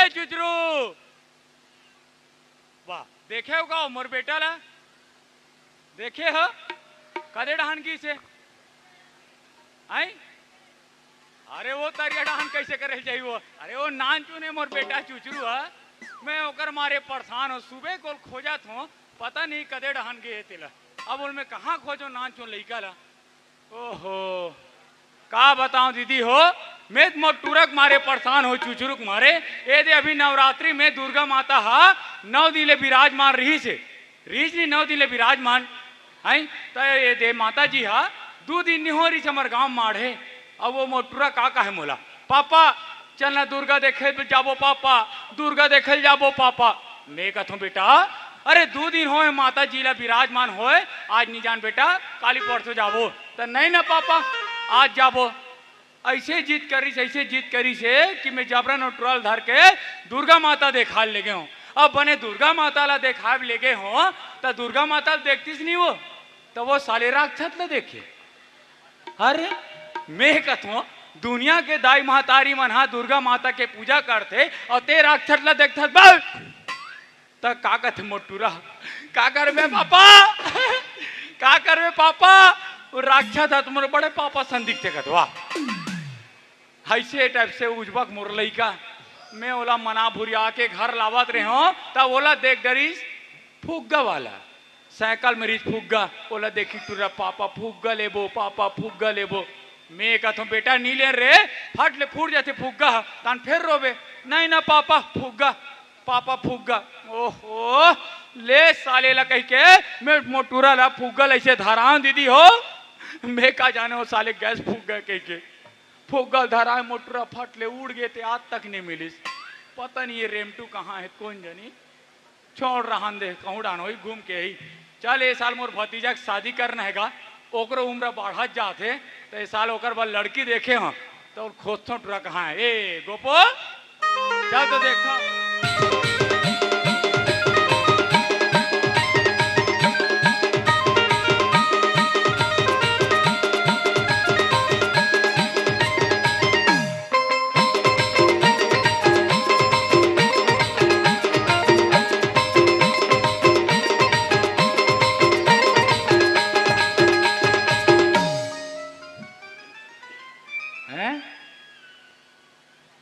ए चुचरू वाह देखे होगा मोर बेटा ला देखे हो कदे डहान की से आई अरे वो तरिया डहान कैसे करे चाहिए वो अरे वो नान चुने मोर बेटा चुचरू है मैं ओकर मारे परेशान हो सुबह को खोजत हूँ पता नहीं कदे डहान गए तिला अब उनमें कहाँ खोजो नान चुन लइका ला ओहो का बताऊं दीदी हो मैं मोर टूरक मारे परेशान हो चुचुरुक मारे ये दे अभी नवरात्रि में दुर्गा माता हा 9 दिले विराजमान रही से रीच नहीं 9 दिले विराजमान आई तो ये दे माता जी हा 2 दिन नहीं हो रही हमार गाँव माढ़े अब वो मोटूरा का है मोला पापा चलना दुर्गा देखे जाबो पापा दुर्गा देखे जाबो पापा मैं कहूँ बेटा अरे 2 दिन होए माता जी ला विराजमान होए आज नहीं जान बेटा काली परसों जाबो तो नहीं ना पापा आज जाबो ऐसे जीत करी से कि मैं जबरन और ट्रॉल धर के दुर्गा माता देखा ले गए हूँ अब बने दुर्गा माता ला देखा ले गए हो तो दुर्गा माता देखतीस नहीं वो तो वो साले राक्षस ला देखे अरे मैं कहूँ दुनिया के दाई महतारी मन हा दुर्गा माता के पूजा करते और ते राक्षस ला देखते बस तो का कहते मोटूरा का करबे पापा का करबे पापा राक्षस है तुम्हारे बड़े पापा सन दिखते कतवा ऐसे टाइप से उजबक मुरलई का मैं ओला मना भुरिया के घर लावत रहे हो तब ओला देख डरीस फुग्गा वाला साइकिल में रिस फुग्गा ओला देखी तुरा पापा फुग्गा लेबो मैं कहता बेटा नी ले रे फट ले फूट जाते फुग्गा तान फिर रोबे नहीं ना पापा फुग्गा ओहो ले साले ला कह के मैं मोटूरा ला फुग्गा ऐसे धराऊं दीदी हो मैं का जाने वो साले गैस फुग्गा कह के फुग्गा धरा मोटूरा फट ले उड़ गए थे आज तक नहीं मिलिस पता नहीं ये रेमटू कहाँ है कौन जानी छोड़ रहा दे कहूँ डानो ही घूम के ही चल ये साल मोर भतीजा की शादी करना हैगा ओकरो उम्र बढ़त जाते तो ये साल ओकर बाद लड़की देखे हाँ तो खोजो टूरा कहाँ है ए गोपो चल तो देखो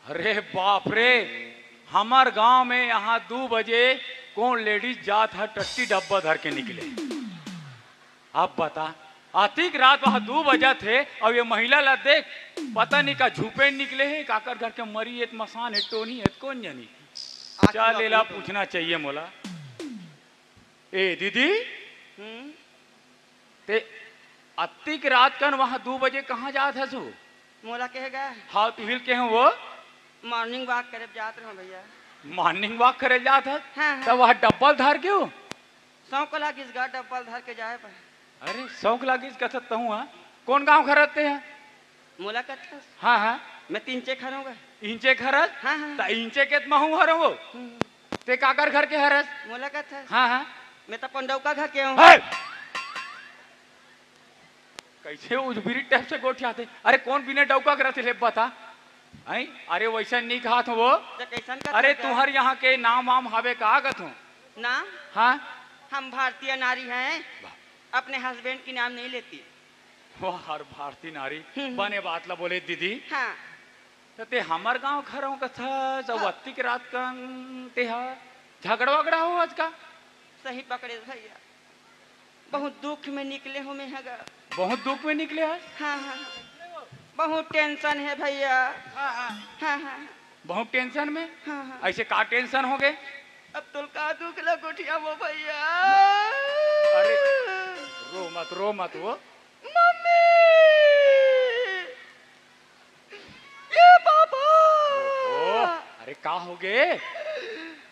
अरे बाप रे हमार गांव में यहाँ 2 बजे कौन लेडीज जात है टट्टी डब्बा धर के निकले अब बता आतिक रात वहाँ 2 बजे थे और ये महिला ला देख पता नहीं का झूपे निकले है काकर घर के मरी है मसान है टोनी है कौन जानी चल लेला पूछना चाहिए मोला ए दीदी ते आतिक रात कन वहाँ 2 बजे कहाँ जात है सु मोला कहेगा हाँ तू हिल के हैं वो मॉर्निंग वॉक करे जात रहो भैया मॉर्निंग वॉक करे जात है हाँ, तो वह डब्बल धर क्यों 100 कला किस गा डब्बल धर के जाए पर अरे 100 लागिस कहता हूँ हाँ कौन गांव खरदते हैं मोला कथा हाँ मैं 3 चे खरूंगा इंचे खरस हाँ तो इंचे के महू हर वो ते काकर घर के हरस मोला कथा हाँ मैं तो पंडव का घर के हूँ कैसे उजबिरी टाइप से गोठियाते अरे कौन बिना डौका करते ले बता आई अरे वैसा नहीं कहा था वो अरे तुम्हारे यहाँ के नाम वाम हवे कहा गत हूँ नाम हाँ हम भारतीय नारी हैं अपने हस्बैंड की नाम नहीं लेती वो हर भारतीय नारी बने बात ला बोले दीदी हाँ तो ते हमार गांव खरों का था जब अत्ती के रात का ते झगड़ा वगड़ा हो आज का सही पकड़े भैया बहुत दुख में निकले हूँ मैं बहुत दुख में निकले आज हाँ हाँ बहुत टेंशन है भैया हाँ बहुत टेंशन में हाँ ऐसे का टेंशन हो गए अब तो का दुख लग उठिया वो भैया अरे रो मत वो मम्मी ये पापा अरे का हो गए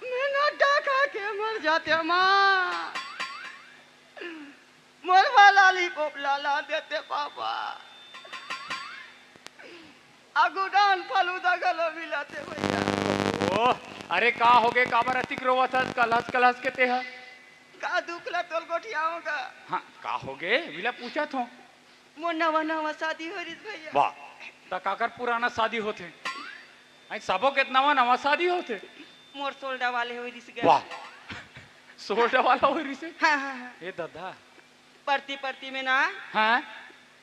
मैं ना खा के मर जाते माँ मोरवा लॉलीपॉप लाला देते पापा अगुडान फलूदा गलो मिलाते भैया ओ अरे का हो गए काबर अतिक रोवत है कलहस के ते है का दुखला तोल गोठियाऊंगा हाँ का हो गए विला पूछा थो मो नवा शादी हो रही भैया वाह ता काकर पुराना शादी होते आई सबो के नवा नवा शादी होते। मोर सोल्डा वाले हुई रिस गए। वाह सोल्डा वाला हो रही से। हाँ हाँ हाँ। ये दादा पढ़ती पढ़ती में ना हाँ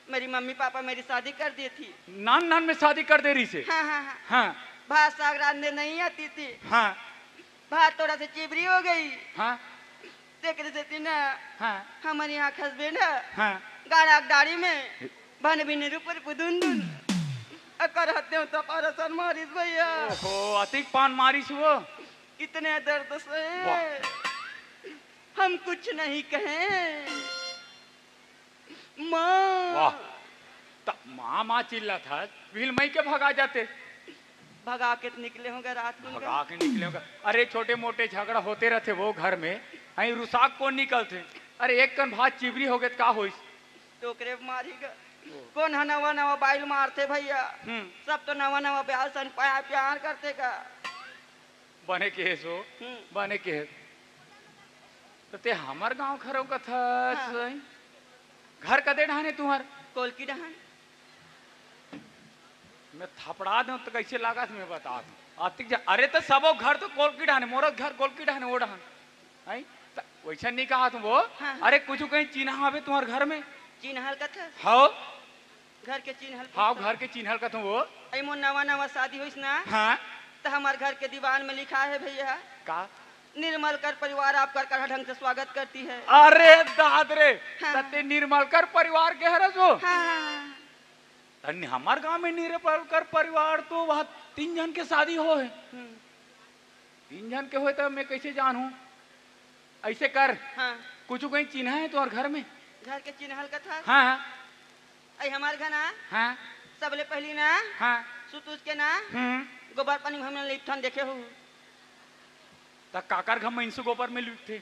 मेरी मम्मी पापा मेरी शादी कर दी थी। नान नान में शादी कर दे रही से। हाँ हाँ हाँ। हाँ भात साग रांधने नहीं आती थी। हाँ भात थोड़ा से चिबरी हो गई। हाँ देख रही थी ना हाँ हमारे यहाँ हस्बैंड हाँ गाड़ा दाढ़ी में बन बिन ऊपर पुदुन दुन अकर हत्ते तो परसन मारिस भैया। ओहो अतिक पान मारिस वो। इतने दर्द से वाह। हम कुछ नहीं कहें। वाह माँ तब माँ माँ चिल्ला था भील मई के भगा जाते। भगा के निकले होंगे रात को। भगा के निकले होगा। अरे छोटे मोटे झगड़ा होते रहते वो घर में। आई रुसाक कौन निकलते। अरे एक कन भात चिबरी हो गए तो का होइस। टोकरे मारीगा कौन है नवा नवा बाइल मारते भैया। सब तो नवा नवा ब्याह सन पाया प्यार करते का बने के सो बने के तो ते हमार गांव खरो का था। हाँ। घर कदे ढाने तुम्हार कोल की डहान मैं थपड़ा दूं तो कैसे लागत मैं बता दूं आतिक जा। अरे तो सबो घर तो कोल की ढाने मोर घर कोल की ढाने वो ढान आई वैसा नहीं कहा तुम वो। हाँ। अरे कुछ कहीं चिन्ह आवे तुम्हारे घर में। चिन्हल का था हाँ घर के चिन्हल हाँ घर के चिन्हल का तुम वो। आई मोर नवा नवा शादी हुई ना हाँ तो हमारे घर के दीवान में लिखा है भैया का निर्मल कर परिवार आपका कड़ा ढंग से स्वागत करती है। अरे दादरे हाँ। तते निर्मलकर परिवार के हरस हो। हाँ तन्नी हमार गांव में निर्मलकर परिवार तो वह 3 जन के शादी हो है। 3 जन के हो तो मैं कैसे जानूं। ऐसे कर हाँ कुछ कहीं चिन्ह है तो और घर में। घर के चिन्हल का था। हाँ हाँ आई हमारे घर ना हाँ सबले पहली ना हाँ सुतुस के ना गोबर पानी में हमने लिपठन देखे हो। त काकर घर में गोबर में लिपटे।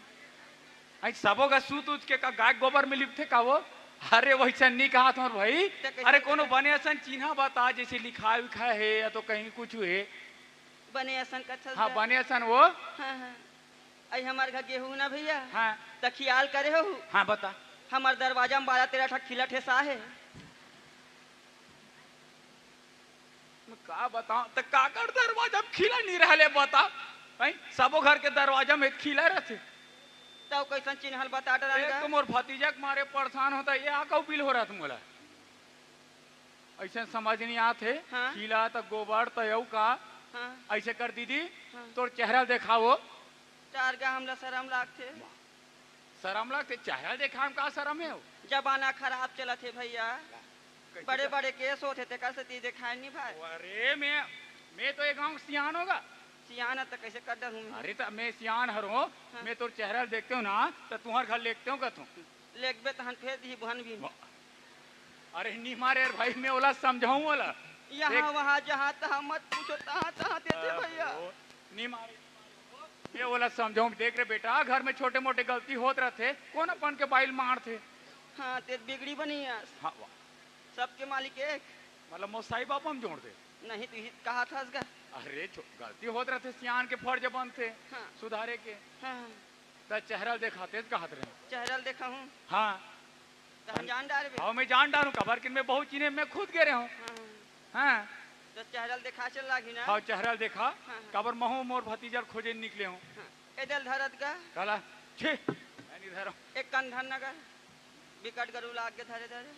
आई सबो का सूत उच के का गाय गोबर में लिपटे का वो। अरे वैसा नहीं कहा तुम भाई। अरे कोनो बने असन चिन्ह बता जैसे लिखा विखा है या तो कहीं कुछ है। बने असन का था। हाँ बने असन वो। हाँ हाँ आई हमारे घर गेहूं ना भैया। हाँ त ख्याल करे हो हाँ बता। हमार दरवाजा में 12-13 ठा खिला ठेसा है। मैं का बताऊं तो काकर दरवाजा में खिला नहीं रहले बता। भाई सबो घर के दरवाजा में खिला रहते। तब कैसन चिन्हल बता एक डराएगा। तो मोर भतीजा के मारे परेशान होता ये आका बिल हो रहा तुमला। ऐसे समझ नहीं आते। हाँ। खिला तो गोबर तो यऊ का हाँ ऐसे कर दीदी। हाँ। तोर चेहरा दिखाओ। चार का हमला शर्म लागते। शर्म लगते चेहरा देखा का शर्म है। जमाना खराब चला थे भैया। बड़े बड़े केस होते थे कैसे ती दिखाई नहीं भाई। अरे मैं तो एक गाँव सियान होगा। सियाना तो कैसे कर दूं। अरे तो मैं सियान हर हूँ। मैं तोर चेहरा देखते हूँ ना तो तुम्हारे घर देखते हूँ का तुम। लेगबे तहन फेर दी बहन भी। अरे नहीं मारे भाई मैं ओला समझाऊं वाला। यहाँ वहाँ जहाँ तहाँ मत पूछो तहाँ तहाँ देते भैया। नहीं मारे मैं बोला समझाऊं देख रहे बेटा घर में छोटे मोटे गलती होत रहते कौन अपन के बाइल मार थे। हाँ ते बिगड़ी बनी है। हाँ सबके मालिक एक मतलब मोसाई बाप हम जोड़ दे। नहीं तो हित कहा था इसका। अरे गलती होत रहते सियान के फर्ज बनते। हाँ। सुधारे के हाँ तो चेहरा दिखाते कहत रहे। चेहरल देखा हूँ हाँ तो जान डाल बे। हाँ मैं जान डालू खबर कि मैं बहुत चीने मैं खुद गे रहा हूँ। हाँ हाँ तो चेहरल देखा चल लागी ना। हाँ चेहरा देखा हाँ। कबर महू मोर भतीजा खोजे निकले हूँ। हाँ एदल धरत का कला छे नहीं धरो। एक कंधन नगर विकट गरु लाग के धरे धरे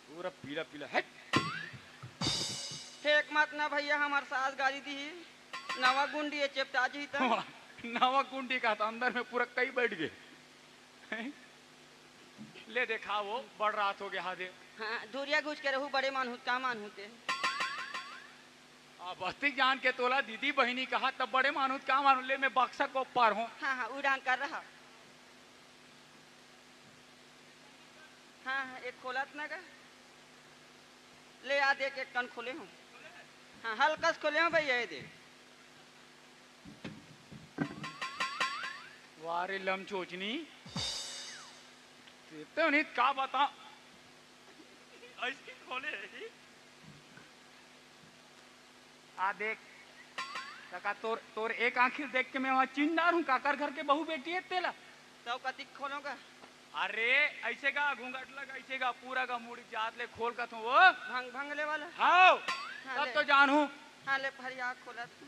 पूरा पीला पीला है। फेक मत ना भैया हमार सास गाड़ी दी नवा गुंडी है चेपटा जी तो। नवा कुंडी का तो अंदर में पूरा कई बैठ गए। ले देखा वो बड़ रात हो गया हादे। हाँ धुरिया घुस के रहू बड़े मान का मान होते। बस्ती जान के तोला दीदी बहनी कहा तब बड़े मानूत का मानू ले मैं बक्सा को पार हूँ। हाँ हाँ उड़ान कर रहा। हाँ हाँ एक खोलत ना का ले आ देख एक कन खोले हूँ। हाँ हल्कस खोले हूँ भैया ये देख। वारे लम चोचनी तो नहीं का बता ऐसे खोले आ देख काका तोर एक आंखिर देख के मैं वहाँ चिंदार हूँ काकर घर के बहू बेटी है तेला। तो कति खोलोगा। अरे ऐसे का घूंघट लगा ऐसे का पूरा का मुड़ी जात ले खोल का तू वो भंग भंगले वाला। हाँ हाँ, तब ले। तो जानू। हाँ ले भरी आँख खोला तू।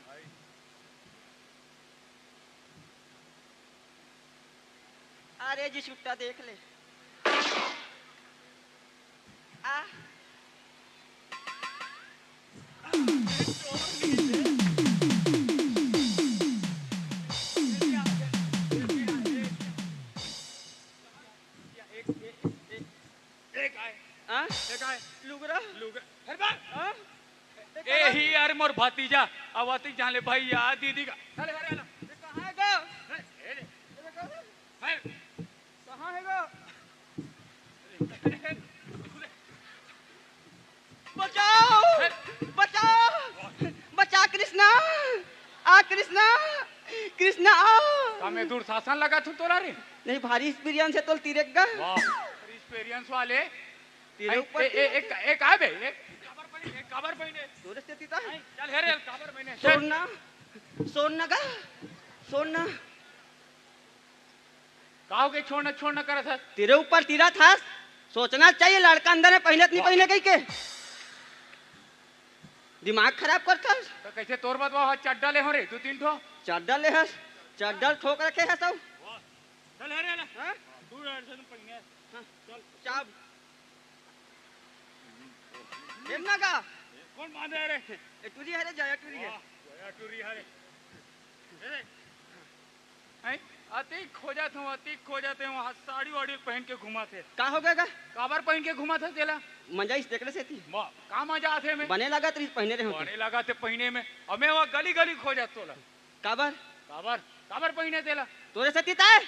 अरे जी छुट्टा देख ले। आ हाँ? लुगरा हाँ? ए ही यार मोर भतीजा अवती जान ले भैया दीदी का चले हरे ना ये कहाँ है गो? है कहाँ है गो? बचाओ बचाओ बचा कृष्णा आ कृष्णा कृष्णा आओ। का मैं दूर शासन लगा तू तोरा रे नहीं भारी एक्सपीरियंस है तो तिरेगा वाह एक्सपीरियंस वाले तेरे ऊपर एक आ बे एक कवर पहने तोरे से तीता चल हेरे कवर पहने सोना सोना का सोना काहो के छोड़ना छोड़ना करत है तेरे ऊपर तीरा था सोचना चाहिए लड़का अंदर है पहले नहीं पहले कहीं के दिमाग खराब करता तो कैसे तोर बतवा चड्डा ले हो रे दो तीन ठो चड्डा ले हस चड्डा ठोक रखे है सब चल हेरे ना हाँ? दूर से पहने हाँ, चाब ना का कौन बांधे रे टूरी है रे जया टूरी है वाह टूरी हरे हेरे हैं अति खोजत हूँ साड़ी वाड़ी पहन के घुमा थे का हो गया काबर पहन के घुमा था तेला मजा इस देखने से थी का मजा आथे में बने लगा तो पहने रहे बने लगा थे पहने में हमें वो गली गली खोजत तोला काबर काबर काबर पहने तेला तोरे से तीता है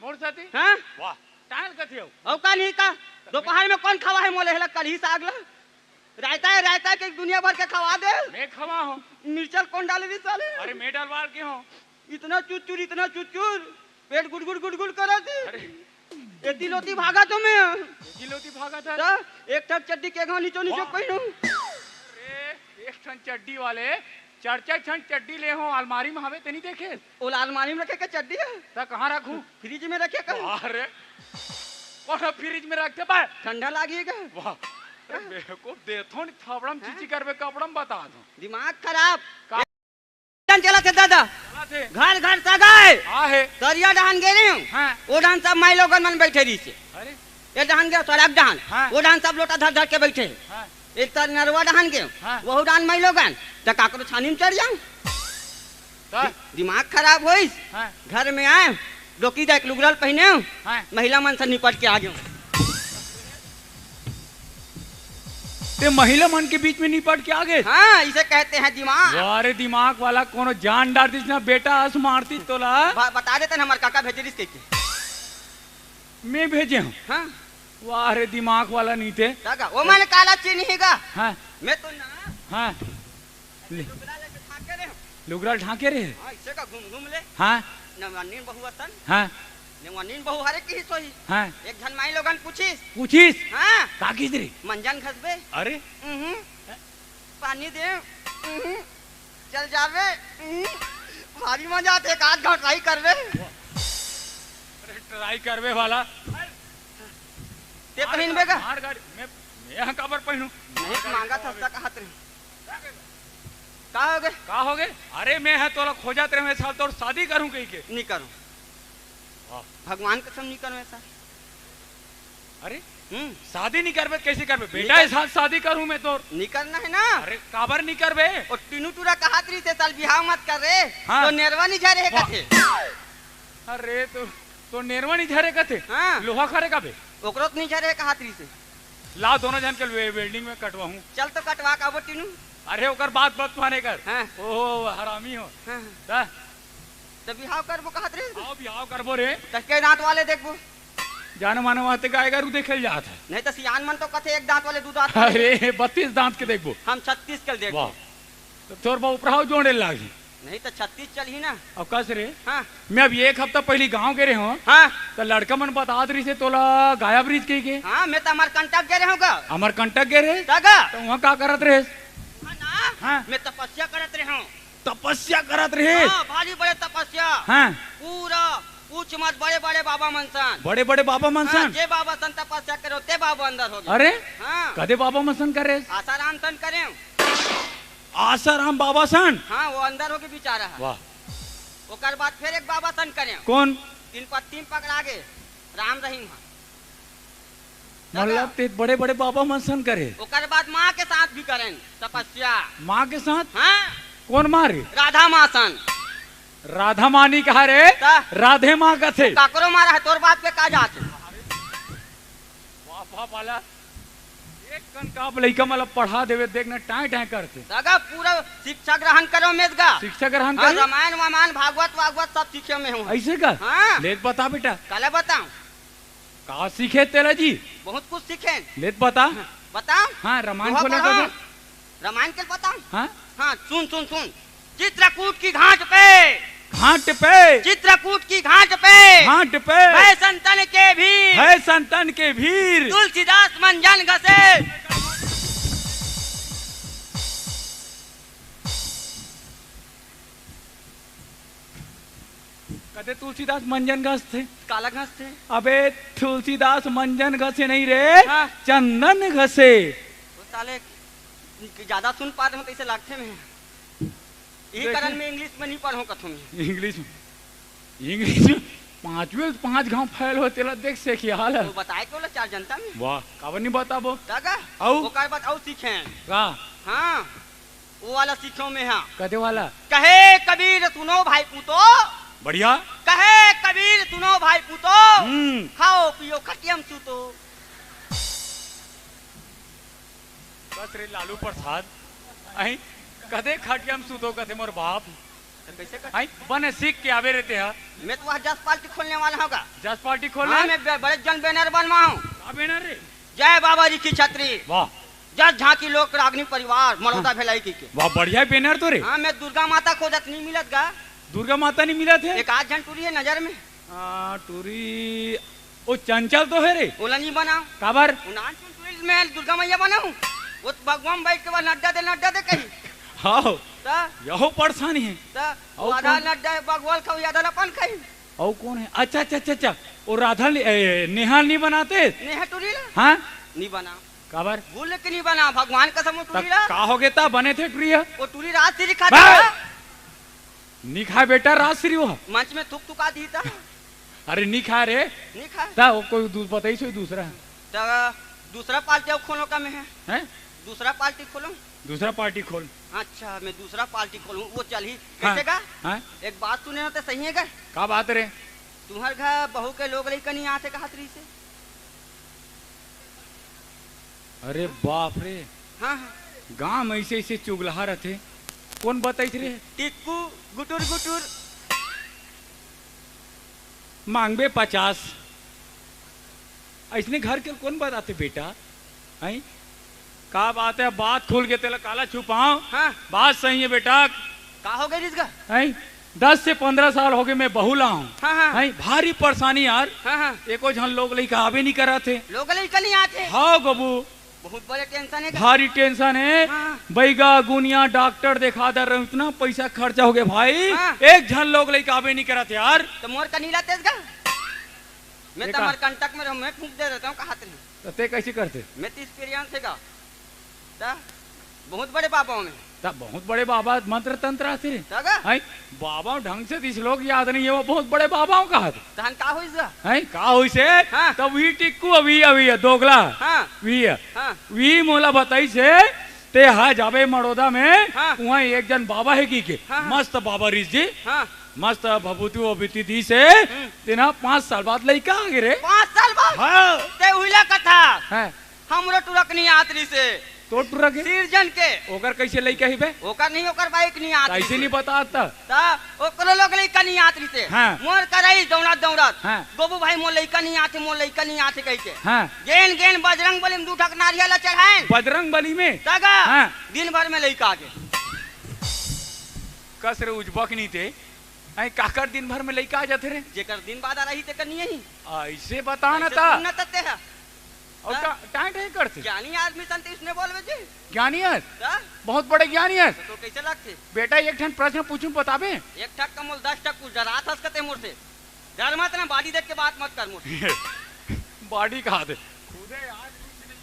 मोर साथी हाँ वाह टाइल कथे हो और का नहीं का दोपहर में कौन खवा है मोले हला कल ही साग ला रायता के दुनिया भर के खवा दे मैं खवा हूँ मिर्चल कौन डाले दी साले अरे मैं डलवार के हूँ इतना चुचुर पेट गुड़ करा दी अरे एती लोती भागा तुम्हें किलोती भागा था तो एक ठप चड्डी के घाव नीचो नीचो पहनू अरे एक ठन चड्डी वाले चर्चा छन चड्डी ले हो अलमारी में हमें नहीं देखे वो अलमारी में रखे के चड्डी है तो कहाँ रखूं फ्रिज में रखे का अरे कौन फ्रिज में रखते बा ठंडा लागेगा वाह बेवकूफ देथो नहीं थपड़म चीची करबे कपड़म बता दो दिमाग खराब का- चला थे दादा चला थे घर घर सगाए आ है दरिया डहान गे रहे हूँ हाँ वो डान सब माई लोगन मन बैठे रही से अरे ये डहान गया सड़क डहान हाँ। वो डान सब लोटा धर धर के बैठे हैं। हाँ एक तर नरवा डहान गए हाँ। वह डान माई लोगन तो काकरो छानी में चढ़ जाऊं तो दिमाग खराब होइस हाँ घर में आए डोकी देख लुगरल पहने हूं, हाँ महिला मन से निपट के आ गए ते महिला मन के बीच में निपट के आ गए हाँ इसे कहते हैं दिमाग अरे दिमाग वाला कोनो जान डाल दिस ना बेटा हंस मारती तोला बता देते हमारे काका भेजे रिस के मैं भेजे हूँ हाँ वाह रे दिमाग वाला नहीं थे काका वो मैंने काला चीनी हैगा हाँ मैं तो ना हाँ लुगरा लेके ठाके रहे हूं। लुगरा ढाके रहे हाँ इसे का घूम घूम ले हाँ नवानीन बहु असन हाँ नवानीन बहु हरे की सोई हाँ एक धन माई लोगन पूछिस पूछिस हाँ का रे मंजन घसबे अरे पानी दे चल जावे भारी मजा आते एक आध घंटा ट्राई करबे अरे ट्राई करवे वाला ते पहिनबे का मार गाड़ी मैं कबर पहनू नहीं मांगा था उसका कहत रहे का हो गए का हो गए अरे मैं है तोला खोजत रहे मैं साल तो शादी करूं कहीं के नहीं करूं भगवान कसम नहीं करूं ऐसा अरे हम्म शादी नहीं करबे कैसे करबे बेटा के साथ शादी करूं मैं तो नहीं करना है ना अरे काबर नहीं करबे और तीनू टूरा कहत रही थे साल बिहाव मत कर रे हाँ। तो नेरवा नहीं झरे कथे अरे तो नेरवा नहीं झरे कथे हाँ लोहा खरे का बे ओकरो तो नहीं झरे कहत रही से ला दोनों जन के वेल्डिंग में कटवा हूं चल तो कटवा का वो तीनू अरे ओकर बात मत माने कर हाँ ओहो हरामी हो हाँ ता तो बिहाव करबो कहत रही आओ बिहाव करबो रे तके दांत वाले देखबो जान माने वाते गाय गरू देखे जात है नहीं तो सियान मन तो कथे एक दांत वाले दो दांत अरे 32 दांत के देखबो हम 36 कल देखबो वाह तो तोर बा उपराव जोड़े लागी नहीं तो 36 चल ही ना अब कस रे हाँ मैं अब एक हफ्ता पहले गांव गए रहे हूँ हाँ तो लड़का मन बता रही से तोला गाया ब्रिज के हाँ मैं तो हमार कंटक गे रहूंगा हमार कंटक गए रहे दादा तो वहाँ का करत रहे ना हाँ मैं तपस्या करत रहूं तपस्या करत रहे हाँ भारी बड़े तपस्या हाँ पूरा पूछ मत बड़े बड़े बाबा मनसन बड़े बड़े बाबा हाँ, मनसन जे बाबा सन तपस्या करो ते बाबा अंदर हो गए अरे हाँ कदे बाबा मनसन कर रहे आसाराम सन करे आसाराम बाबा सन। हाँ वो अंदर होके बिचारा है। वाह। ओकर बाद फिर एक बाबा सन करे कौन? तीन पकड़ा गे राम रहीम है। मतलब ते बड़े बड़े बाबा मन सन करे। ओकर बाद माँ के साथ भी करें तपस्या। माँ के साथ? हाँ कौन माँ रे? राधा माँ सन। राधा मानी कहा रे? का? राधे माँ का थे। काकरो मारा है तोर बाप के का जाते। वाह वाह वाला एक कन का लइका मतलब पढ़ा देवे देखना टाई टाई करते। सगा पूरा शिक्षा ग्रहण करो मेजगा। शिक्षा ग्रहण हाँ, कर। रामायण वामायण भागवत वागवत सब सीखे में हूँ। ऐसे कर। हाँ लेत बता बेटा। कल बताऊं कहा सीखे तेरा जी? बहुत कुछ सीखे। लेत बता। बताऊं? हाँ रामायण वहाँ को पढ़ो। लेकर। रामायण के बताऊं? हाँ हाँ सुन सुन सुन। चित्रकूट की घाट पे, घाट पे, चित्रकूट की घाट पे, घाट पे है संतन के भीर, है संतन के भीर। तुलसीदास मंजन घसे। कदे तुलसीदास मंजन घस थे? काला घास थे। अबे तुलसीदास मंजन घसे नहीं रे, हाँ। चंदन घसे। वो साले ज्यादा सुन पा रहे हो तो इसे लागते में यही कारण में इंग्लिश में नहीं पढ़ो कथों में। इंग्लिश में पांच गांव फैल हो तेला देख से की हाल है। वो बताए क्यों चार जनता में। वाह काबर नहीं बताबो? तगा औ? वो काय बात औ सीखे। का? हाँ वो वाला सीखो में है। कदे वाला? कहे कबीर सुनो भाई पूतो, बढ़िया। कहे कबीर सुनो भाई पूतो, खाओ पियो खटियम सूतो। बस रे लालू प्रसाद आई कदे खटियम सूतो कथे मोर बाप। कैसे कर? आई बने सीख के आवे रहते हैं। मैं तो वहाँ 10 पार्टी खोलने वाला होगा। 10 पार्टी खोलना? हाँ, मैं बड़े जन बैनर बनवाऊं। का बैनर रे? जय बाबा जी की छतरी, वाह जस झांकी लोक रागनी परिवार मलौदा भेलाई की के। वाह बढ़िया बैनर तो रे। हाँ मैं दुर्गा माता खोजत नहीं मिलत गा। दुर्गा माता नहीं मिला थे? एक आध जन टूरी है नजर में। टूरी ओ चंचल तो है रे। ओला नहीं बनाओ। काबर? टूरी में दुर्गा मैया बनाऊं। वो भगवान बैठ के बाद नड्डा दे कहीं। हाँ ता यहो परेशानी है। वो आधा नड्डा भगवान खाओ आधा अपन खाई। और कौन है? अच्छा अच्छा अच्छा अच्छा वो राधा नेहाल नहीं बनाते? नेहा टूरी ला? हाँ नहीं बना। काबर? भूल के नहीं बना भगवान कसम टूरी ला। का हो गया बने थे टूरिया? वो टूरी रात से खाता नहीं खा बेटा रात श्री वो मंच में थुक थुका दी था। अरे नहीं खा रे। नहीं खा ता वो कोई बताई सो दूसरा दूसरा पार्टी अब खोलो का में है। दूसरा पार्टी खोलूं? दूसरा पार्टी खोल। अच्छा मैं दूसरा पार्टी खोलूं वो चल ही हाँ, कैसे गा? हाँ? एक बात सुने हो तो सही है गा? का बात रे? तुम्हार घर बहू के लोग रही कहीं आते कहा तरी से। अरे बाप रे। हाँ हाँ गांव में ऐसे ऐसे चुगलहा रहते कौन बताई रे? टिक्कू गुटुर गुटुर मांगबे 50 ऐसने घर के कौन बताते बेटा? आई का बात है बात खोल के तेला काला छुपाओ। हाँ बात सही है बेटा। का हो गई इसका? आई 10 से 15 साल हो गए मैं बहुला हूँ। हाँ हाँ आई भारी परेशानी यार। हाँ हाँ एको झन लोग लइका आवे नहीं करा थे। लोग रही कहीं आते। हाँ गबू बहुत बड़े टेंशन है गा। भारी टेंशन है। हाँ। बैगा गुनिया डॉक्टर दिखा दे रहे इतना पैसा खर्चा हो गया भाई। हाँ। एक झन लोग लइका आवे नहीं करा थे यार। तो मोर का नीला तेज गा। मैं देखा? तुम्हारे कंटक में रहूं मैं फूंक दे देता हूँ कहा नहीं। तो ते कैसे करते? मैं तो एक्सपीरियंस है गा। बहुत बड़े बाबाओं में तब बहुत बड़े बाबा मंत्र तंत्र आते रे। तगा है बाबा ढंग से इस लोग याद नहीं है वो बहुत बड़े बाबाओं का हाथ तहन का होइस गा? है का होई से। हाँ। तब वी टिक्कू अभी अभी है दोगला हाँ वी हाँ वी मोला बताई से ते हा जाबे मड़ोदा में हाँ। वहाँ एक जन बाबा है की के हाँ। मस्त बाबा रिस जी हाँ मस्त भभूति वभूति दी से तेना 5 साल बाद लइका आ गे रे। 5 साल बाद हाँ ते उइला कथा है हमरो टुरक नहीं आतरी से तो टुरा के सिरजन के ओकर कैसे लइका ही बे? ओकर नहीं ओकर बाइक नहीं आतरी ऐसे नहीं बताता। ता ओकरो लोग लइका नहीं आतरी से। हाँ। मोर कराई दौड़त दौड़त हाँ। गोबू भाई मोर लइका नहीं आते मोर लइका नहीं आते कह के हाँ गेन गेन बजरंग बली में 2 ठक नारियल चढ़ाएं बजरंग बली में तगा हाँ। दिन भर में लइका आगे कस रे उजबक नहीं थे। आई काकर दिन भर में लइका आ जाते रे। जेकर दिन बाद आ रही ते करनी है ही ऐसे बता ना था न तते है और टाइट है करते ज्ञानी आदमी संत इसने बोलवे जी ज्ञानी है ता बहुत बड़े ज्ञानी है। तो कैसे लगते बेटा एक ठन प्रश्न पूछूं बताबे? एक ठक का मोल 10 टक कुछ डरा था सकते मोर से डर मत ना बाडी देख के बात मत कर मोर बॉडी का हाथ है खुदे आज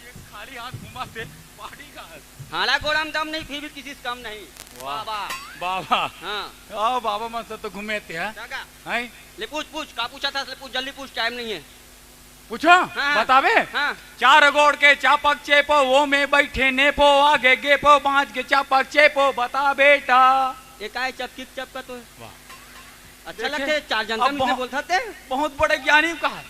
एक खाली हाथ घुमा से बॉडी का हाथ हाला गोड़ा में दम नहीं, फिर भी किसी से कम नहीं। वाह। बाबा बाबा हाँ आओ बाबा मन से तो घूमे थे हैं काका हैं? ले पूछ का पूछा था, ले पूछ जल्दी पूछ, टाइम नहीं है। पूछो हाँ। बतावे। हाँ चार गोड़ के चापक चेपो वो में बैठे नेपो आगे गेपो पांच के चापक चेपो बता बेटा। एक आए चपकी चपका तो है। वाह अच्छा देखे? लगते चार जनता अब में बहुत- बोलता थे। बहुत बड़े ज्ञानी कहा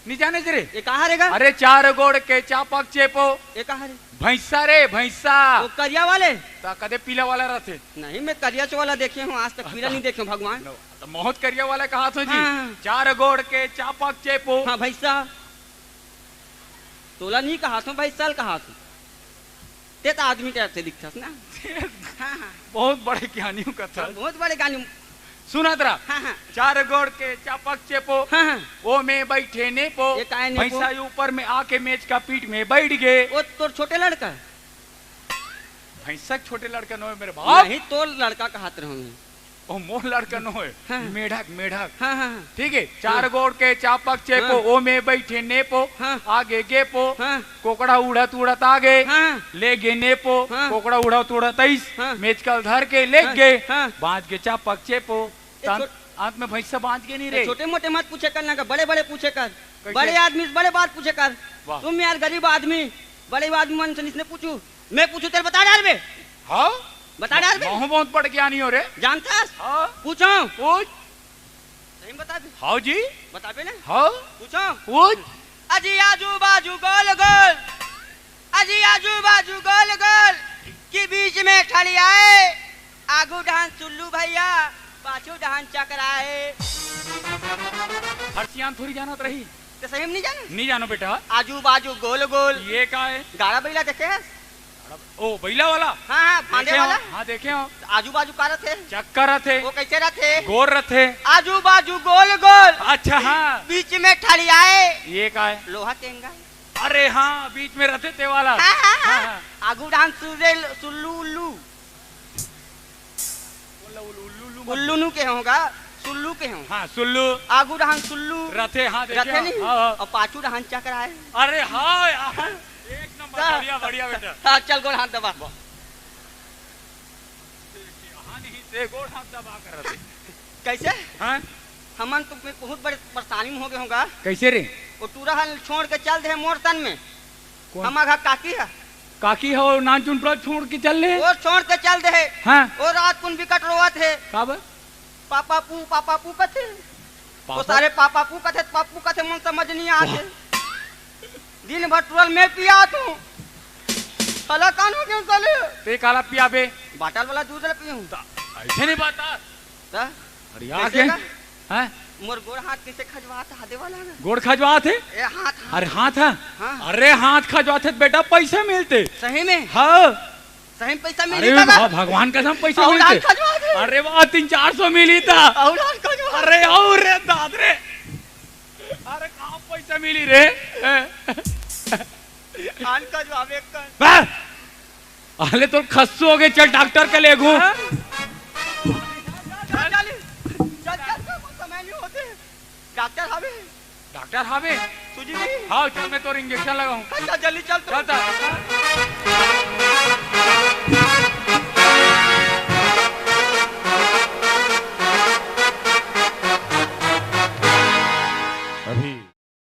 नहीं जाने रे। ये कहाँ रहेगा? अरे चार गोड़ के चापक चेपो ये कहाँ रे? भैंसा रे भैंसा। वो करिया वाले तो कदे पीला वाला रहते नहीं, मैं करिया वाला देखे हूँ, आज तक पीला नहीं देखे हूँ भगवान। तो बहुत करिया वाला कहा तो जी। हाँ। चार गोड़ के चापक चेपो। हाँ भैसा तोला नहीं कहा था, भाई साल कहा था। ते तो आदमी टाइप से दिखता ना। हाँ हाँ बहुत बड़े ज्ञानियों का था। बहुत बड़े गाली। सुना तरा हाँ हाँ चार गोड़ के चापक चेपो हाँ हाँ वो में बैठे नेपो ये काहे नेपो? भैंसा ऊपर में आके मेज का पीठ में बैठ गए। वो तोर छोटे लड़का भैंसा के छोटे लड़का नो है मेरे बाप। नहीं, तो लड़का कहते रहो। ओ मोह लड़का नो है हाँ। मेढक मेढक। हाँ हाँ ठीक है चार गोड़ के चापक चेपो हाँ। वो में बैठे नेपो हाँ। आगे गेपो हाँ कोकड़ा उड़त उड़त आगे हाँ ले गे नेपो हाँ। कोकड़ा उड़त उड़त आइस हाँ। मेचकल धर के ले हाँ। गए हाँ। बांध के चापक चेपो ए, अंत में भैंसा बांध के नहीं रे। छोटे मोटे मत पूछे कर ना, बड़े बड़े पूछे कर। कैसे? बड़े आदमी से बड़े बात पूछे कर। वाह। तुम यार गरीब आदमी, बड़े आदमी मन से इसने पूछू, मैं पूछू तेरे बता डाल बे, हाँ बता डाल बे। बहु बहुत बड़ ज्ञानी हो रे। जानता है? हाँ पूछो पूछ। सही बता दे, हाँ जी बता बे ना। हाँ पूछो पूछ। अजी आजू बाजू गोल गोल, अजी आजू बाजू गोल गोल के बीच में खड़ी आए, आगू डहान सुल्लू भैया पाछू डहान चकराए। हरसियान थोड़ी जानत रही। तो सही में नहीं जाना? नहीं जानो बेटा। आजू बाजू गोल गोल ये का है? गाड़ा बैला देखे हैं? ओ बैला वाला। हाँ हाँ फांदे देखे हो? वाला। हाँ देखे हो आजू बाजू का रथे, चक्कर रथे वो कैसे रथे? गोर रथे। आजू बाजू गोल गोल अच्छा हाँ बीच में खड़ी आए, ये का है? लोहा टेंगा। अरे हाँ बीच में रथे ते वाला। हाँ हाँ हाँ, हाँ हाँ। आगू डांस सुरेल सुल्लू उल्लू उल्लू के होगा, सुल्लू के हों। हाँ सुल्लू आगू डहान सुल्लू रथे। हाँ देखे रथे नहीं, हो? हाँ, हाँ। और पाछू डहान चकराए। अरे हाँ यार एक नंबर बढ़िया बढ़िया बेटा। हाँ चल गोड़ हाथ दबा। हाँ नहीं से गोड़ हाथ दबा कर रथे। कैसे? हाँ हमन तो बहुत बड़े परेशानी में हो गए होगा। कैसे रे? वो टूरा हल छोड़ के चल दे मोर तन में। कौन? हमारा काकी है, काकी हो नाचुन पर छोड़ के चल ले। वो छोड़ के चल दे। हाँ वो रात कुन विकट रोवत है, काबर? पापा पू कथे। वो पापा? सारे पापा पप्पू कथे मन समझ नहीं आते। दिन भर टूरल में पिया तू साला कान हो क्यों साले? ते काला पिया बे। बाटल वाला दूध ले पीऊं ऐसे नहीं बता। ता अरे कैसे यार का? हैं मोर गोड़ हाथ कैसे खजवाता हादे वाला ना? गोड़ खजवा थे। ए हाथ अरे हाथ है। हाँ। अरे हाथ खजवा थे बेटा पैसे मिलते। सही में हाँ सही में पैसा अरे मिली था। भगवान का हम पैसे और हाथ मिलते। खजवा दे। अरे वाह 300-400 मिली था। और हाथ खजवा। अरे और रे दाद रे। अरे कहाँ पैसा मिली रे? हाथ खजवा एक कर। वाह! अरे तो खस्सू हो गए चल डॉक्टर के ले घूम। चल समय नहीं होते। डॉक्टर हवे डॉक्टर हावे सुजी नहीं। हाँ चल मैं तो इंजेक्शन लगाऊं। चल जल्दी चल तो। चल